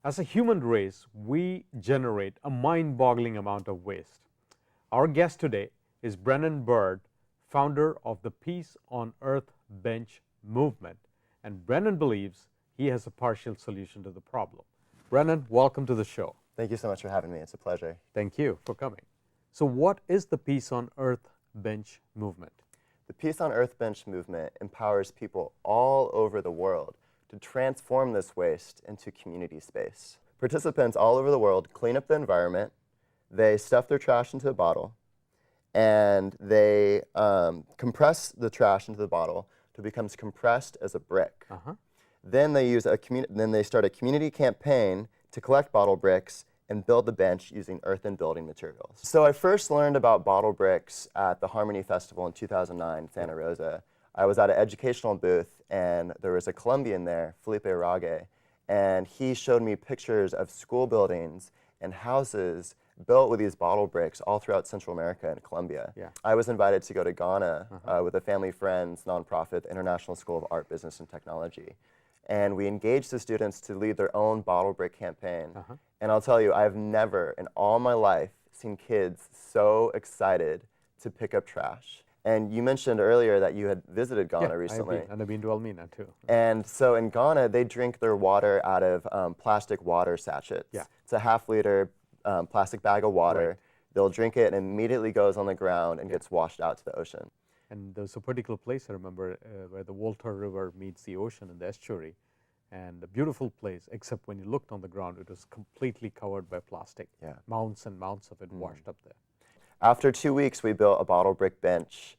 As a human race, we generate a mind-boggling amount of waste. Our guest today is Brennan Bird, founder of the Peace on Earth Bench movement. And Brennan believes he has a partial solution to the problem. Brennan, welcome to the show. Thank you so much for having me. It's a pleasure. Thank you for coming. So what is the Peace on Earth Bench movement? The Peace on Earth Bench movement empowers people all over the world to transform this waste into community space. Participants all over the world clean up the environment, they stuff their trash into a bottle, and they compress the trash into the bottle to becomes compressed as a brick. Then they start a community campaign to collect bottle bricks and build the bench using earthen building materials. So I first learned about bottle bricks at the Harmony Festival in 2009 in Santa Rosa. I was at an educational booth, and there was a Colombian there, Felipe Arage, and he showed me pictures of school buildings and houses built with these bottle bricks all throughout Central America and Colombia. I was invited to go to Ghana with a family friends nonprofit, the International School of Art, Business, and Technology. And we engaged the students to lead their own bottle brick campaign. And I'll tell you, I've never in all my life seen kids so excited to pick up trash. And you mentioned earlier that you had visited Ghana recently. And I've been to Almina too. And so in Ghana, they drink their water out of plastic water sachets. It's a half-liter plastic bag of water. They'll drink it and immediately goes on the ground and gets washed out to the ocean. And there's a particular place, I remember, where the Volta River meets the ocean in the estuary. And a beautiful place, except when you looked on the ground, it was completely covered by plastic. Mounds and mounds of it washed up there. After 2 weeks, we built a bottle brick bench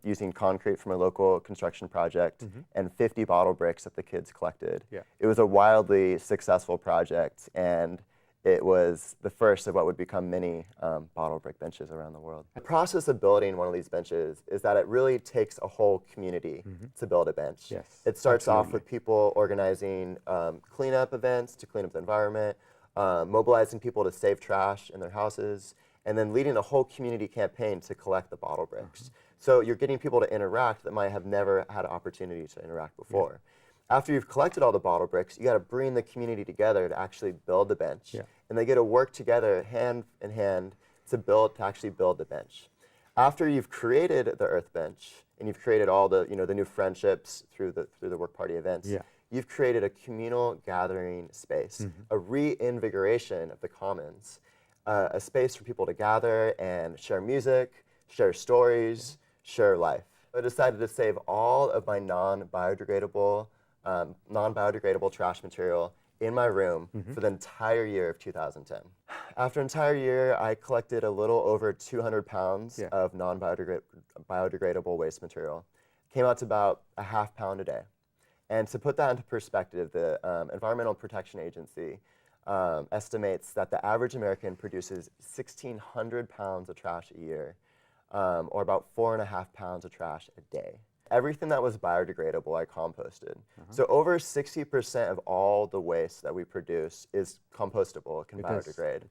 using concrete from a local construction project and 50 bottle bricks that the kids collected. It was a wildly successful project, and it was the first of what would become many bottle brick benches around the world. The process of building one of these benches is that it really takes a whole community to build a bench. It starts off with people organizing cleanup events to clean up the environment, mobilizing people to save trash in their houses, and then leading a whole community campaign to collect the bottle bricks. So you're getting people to interact that might have never had an opportunity to interact before. After you've collected all the bottle bricks, you got to bring the community together to actually build the bench. And they get to work together hand in hand to actually build the bench. After you've created the Earth Bench and you've created all the, the new friendships through the work party events, you've created a communal gathering space, a reinvigoration of the commons, a space for people to gather and share music, share stories, share life. I decided to save all of my non-biodegradable trash material in my room for the entire year of 2010. After an entire year, I collected a little over 200 pounds of non-biodegradable waste material. Came out to about a half pound a day. And to put that into perspective, the Environmental Protection Agency estimates that the average American produces 1,600 pounds of trash a year, or about 4.5 pounds of trash a day. Everything that was biodegradable, I composted. So over 60% of all the waste that we produce is compostable, it can biodegrade.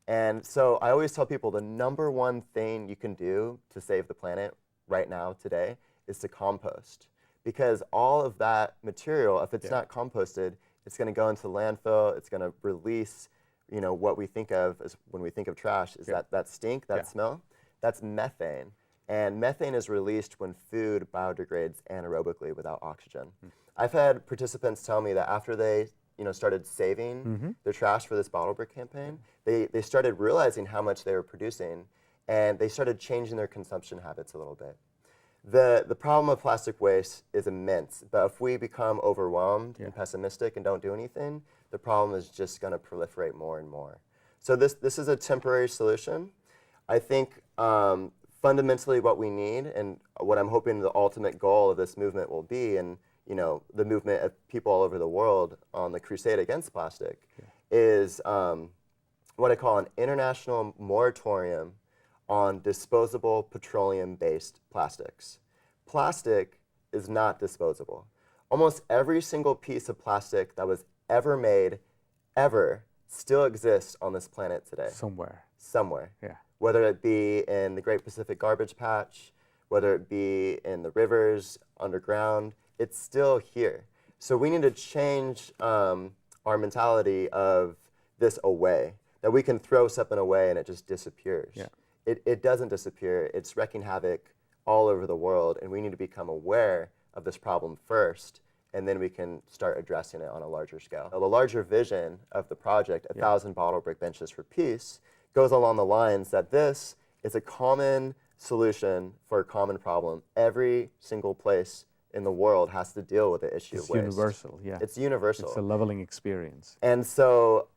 And so I always tell people the #1 thing you can do to save the planet right now, today, is to compost. Because all of that material, if it's not composted, it's going to go into the landfill, it's going to release, what we think of as when we think of trash, is that stink, that smell, that's methane. And methane is released when food biodegrades anaerobically without oxygen. I've had participants tell me that after they started saving their trash for this bottle brick campaign, they started realizing how much they were producing, and they started changing their consumption habits a little bit. The problem of plastic waste is immense, but if we become overwhelmed and pessimistic and don't do anything, the problem is just going to proliferate more and more. So this is a temporary solution. I think fundamentally what we need, and what I'm hoping the ultimate goal of this movement will be, and the movement of people all over the world on the crusade against plastic, is what I call an international moratorium on disposable petroleum-based plastics. Plastic is not disposable. Almost every single piece of plastic that was ever made, ever, still exists on this planet today. Somewhere. Whether it be in the Great Pacific Garbage Patch, whether it be in the rivers, underground, it's still here. So we need to change our mentality of this away, that we can throw something away and it just disappears. Yeah. It doesn't disappear. It's wreaking havoc all over the world, and we need to become aware of this problem first, and then we can start addressing it on a larger scale. The larger vision of the project, 1,000 bottle brick benches for peace, goes along the lines that this is a common solution for a common problem. Every single place in the world has to deal with the issue of waste. It's universal, yeah. It's universal. It's a leveling experience. And so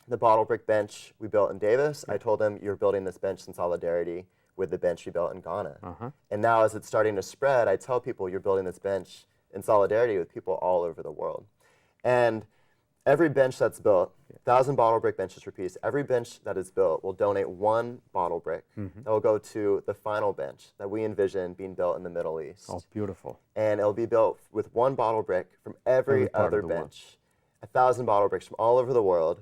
the bottle brick bench we built in Davis, I told them you're building this bench in solidarity with the bench we built in Ghana. And now as it's starting to spread, I tell people you're building this bench in solidarity with people all over the world. And every bench that's built, 1,000 bottle brick benches for peace, every bench that is built will donate 1 bottle brick that will go to the final bench that we envision being built in the Middle East. Oh, beautiful. And it'll be built with 1 bottle brick from every other bench. 1,000 bottle bricks from all over the world,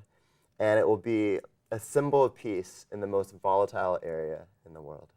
and it will be a symbol of peace in the most volatile area in the world.